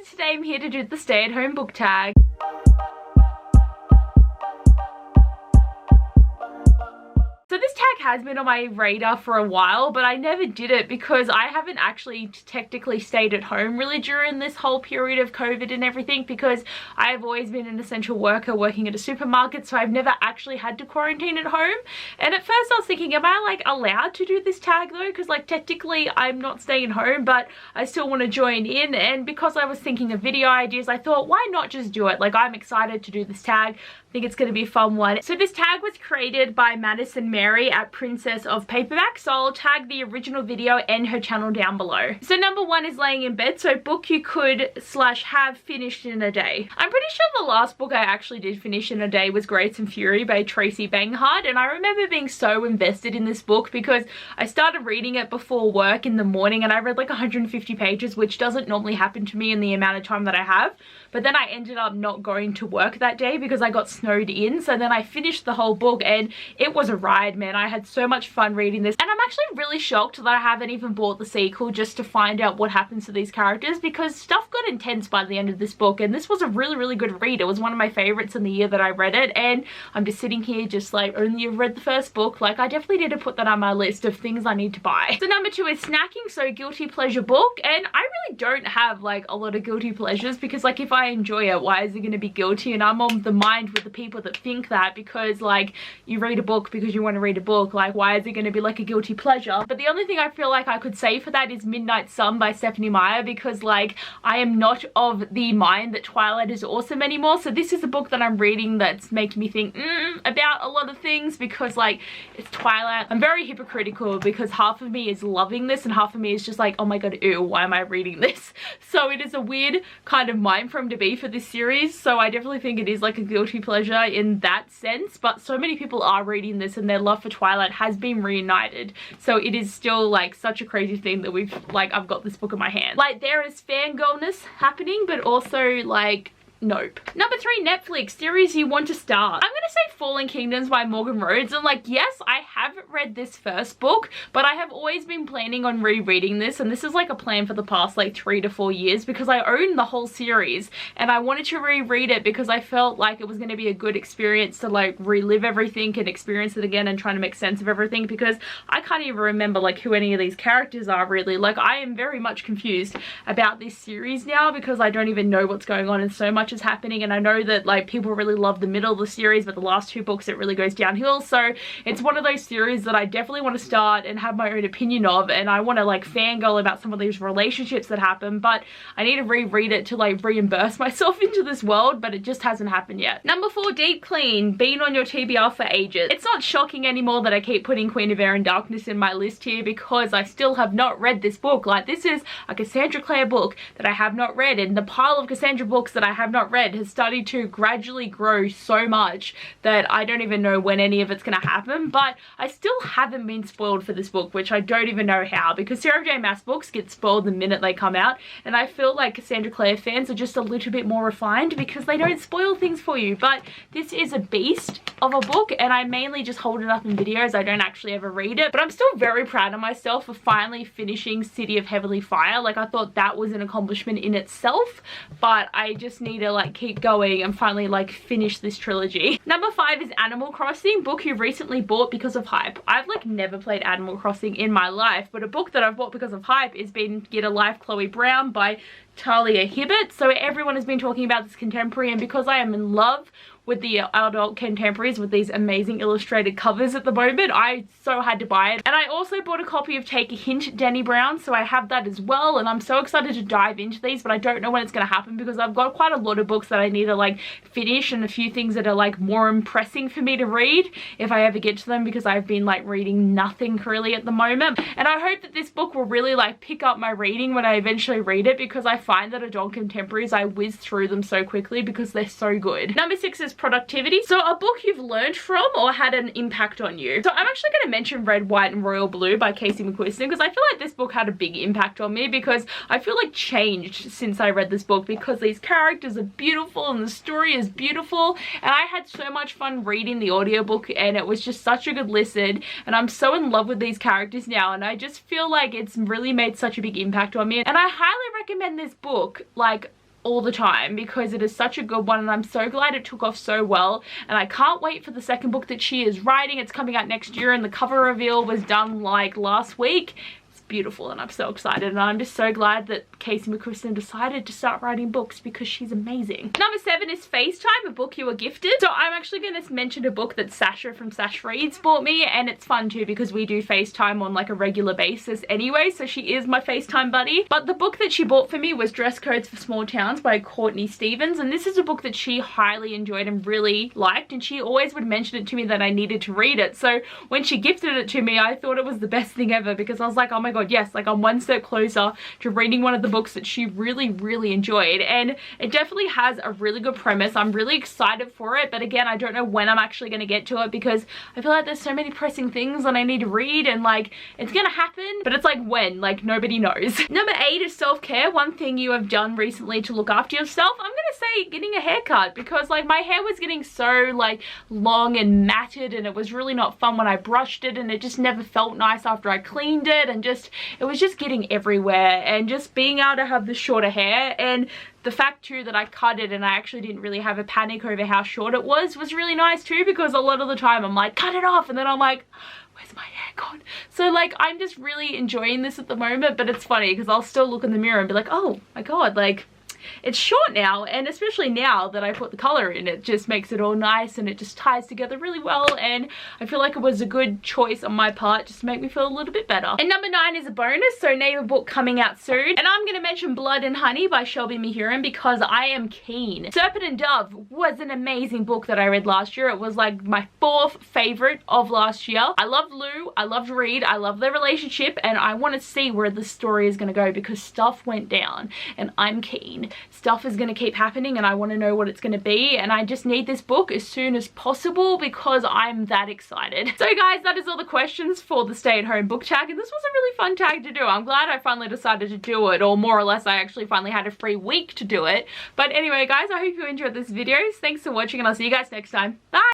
and today I'm here to do the stay-at-home book tag. So this tag has been on my radar for a while, but I never did it because I haven't actually technically stayed at home really during this whole period of COVID and everything, because I have always been an essential worker working at a supermarket, so I've never actually had to quarantine at home. And at first I was thinking, am I like allowed to do this tag though? Because like technically I'm not staying home, but I still want to join in. And because I was thinking of video ideas, I thought, why not just do it? Like, I'm excited to do this tag. I think it's going to be a fun one. So this tag was created by Madison Mary at Princess of Paperback, so I'll tag the original video and her channel down below. So number one is laying in bed, so book you could / have finished in a day. I'm pretty sure the last book I actually did finish in a day was Grace and Fury by Tracy Banghart, and I remember being so invested in this book because I started reading it before work in the morning and I read like 150 pages, which doesn't normally happen to me in the amount of time that I have. But then I ended up not going to work that day because I got snowed in. So then I finished the whole book and it was a ride, man. I had so much fun reading this. And I'm actually really shocked that I haven't even bought the sequel just to find out what happens to these characters, because stuff got intense by the end of this book. And this was a really, really good read. It was one of my favorites in the year that I read it. And I'm just sitting here just like, only have read the first book. Like, I definitely need to put that on my list of things I need to buy. So number two is snacking. So guilty pleasure book. And I really don't have like a lot of guilty pleasures, because like if I enjoy it, why is it going to be guilty? And I'm on the mind with the people that think that, because like you read a book because you want to read a book, like why is it going to be like a guilty pleasure? But the only thing I feel like I could say for that is Midnight Sun by Stephanie Meyer, because like I am not of the mind that Twilight is awesome anymore. So this is a book that I'm reading that's making me think about a lot of things, because like it's Twilight. I'm very hypocritical because half of me is loving this and half of me is just like, oh my god, ew, why am I reading this? So it is a weird kind of mind frame to be for this series. So I definitely think it is like a guilty pleasure in that sense, but so many people are reading this and their love for Twilight has been reunited. So it is still like such a crazy thing that I've got this book in my hand. Like, there is fangirlness happening, but also like, nope. Number three, Netflix series you want to start. I'm gonna say Fallen Kingdoms by Morgan Rhodes, and like, yes, I haven't read this first book, but I have always been planning on rereading this, and this is like a plan for the past like 3 to 4 years, because I own the whole series and I wanted to reread it because I felt like it was going to be a good experience to like relive everything and experience it again and trying to make sense of everything, because I can't even remember like who any of these characters are really. Like, I am very much confused about this series now because I don't even know what's going on and so much is happening. And I know that like people really love the middle of the series, but the last 2 books it really goes downhill. So it's one of those series that I definitely want to start and have my own opinion of, and I want to like fangirl about some of these relationships that happen, but I need to reread it to like reimburse myself into this world, but it just hasn't happened yet. Number 4, Deep Clean, been on your TBR for ages. It's not shocking anymore that I keep putting Queen of Air and Darkness in my list here, because I still have not read this book. Like, this is a Cassandra Clare book that I have not read, and the pile of Cassandra books that I have not read has started to gradually grow so much that I don't even know when any of it's going to happen. But I still haven't been spoiled for this book, which I don't even know how, because Sarah J Maas books get spoiled the minute they come out, and I feel like Cassandra Clare fans are just a little bit more refined because they don't spoil things for you. But this is a beast of a book, and I mainly just hold it up in videos. I don't actually ever read it, but I'm still very proud of myself for finally finishing City of Heavenly Fire. Like, I thought that was an accomplishment in itself, but I just need to like keep going and finally like finish this trilogy. Number 5 is Animal Crossing, book you recently bought because of hype. I've like never played Animal Crossing in my life, but a book that I've bought because of hype is been Get a Life, Chloe Brown by Talia Hibbert. So everyone has been talking about this contemporary, and because I am in love with the adult contemporaries with these amazing illustrated covers at the moment, I so had to buy it. And I also bought a copy of Take a Hint, Dani Brown, so I have that as well, and I'm so excited to dive into these, but I don't know when it's going to happen because I've got quite a lot of books that I need to like finish, and a few things that are like more impressing for me to read if I ever get to them, because I've been like reading nothing really at the moment. And I hope that this book will really like pick up my reading when I eventually read it, because I find that adult contemporaries, I whiz through them so quickly because they're so good. Number 6 is Productivity. So a book you've learned from or had an impact on you. So I'm actually going to mention Red, White and Royal Blue by Casey McQuiston, because I feel like this book had a big impact on me, because I feel like changed since I read this book, because these characters are beautiful and the story is beautiful, and I had so much fun reading the audiobook, and it was just such a good listen, and I'm so in love with these characters now, and I just feel like it's really made such a big impact on me, and I highly recommend this book. Like, all the time because it is such a good one, and I'm so glad it took off so well, and I can't wait for the second book that she is writing. It's coming out next year, and the cover reveal was done like last week. Beautiful, and I'm so excited, and I'm just so glad that Casey McQuiston decided to start writing books because she's amazing. Number 7 is FaceTime, a book you were gifted. So I'm actually going to mention a book that Sasha from Sash Reads bought me, and it's fun too because we do FaceTime on like a regular basis anyway, so she is my FaceTime buddy. But the book that she bought for me was Dress Codes for Small Towns by Courtney Stevens, and this is a book that she highly enjoyed and really liked, and she always would mention it to me that I needed to read it. So when she gifted it to me, I thought it was the best thing ever because I was like, oh my god, yes, like I'm one step closer to reading one of the books that she really enjoyed, and it definitely has a really good premise. I'm really excited for it, but again, I don't know when I'm actually going to get to it because I feel like there's so many pressing things that I need to read, and like it's gonna happen, but it's like when, like nobody knows. Number 8 is self-care, one thing you have done recently to look after yourself. I'm gonna say getting a haircut because like my hair was getting so like long and matted, and it was really not fun when I brushed it, and it just never felt nice after I cleaned it, and just it was just getting everywhere, and just being able to have the shorter hair, and the fact too that I cut it and I actually didn't really have a panic over how short it was really nice too, because a lot of the time I'm like, cut it off, and then I'm like, where's my hair gone? So like I'm just really enjoying this at the moment, but it's funny because I'll still look in the mirror and be like, oh my god, like it's short now, and especially now that I put the color in, it just makes it all nice and it just ties together really well, and I feel like it was a good choice on my part just to make me feel a little bit better. And number 9 is a bonus, so name a book coming out soon, and I'm going to mention Blood and Honey by Shelby Mahurin because I am keen. Serpent and Dove was an amazing book that I read last year. It was like my 4th favorite of last year. I loved Lou, I loved Reed, I love their relationship, and I want to see where the story is going to go because stuff went down, and I'm keen. Stuff is going to keep happening, and I want to know what it's going to be, and I just need this book as soon as possible because I'm that excited. So guys, that is all the questions for the stay-at-home book tag, and this was a really fun tag to do. I'm glad I finally decided to do it, or more or less I actually finally had a free week to do it. But anyway guys, I hope you enjoyed this video. Thanks for watching, and I'll see you guys next time. Bye!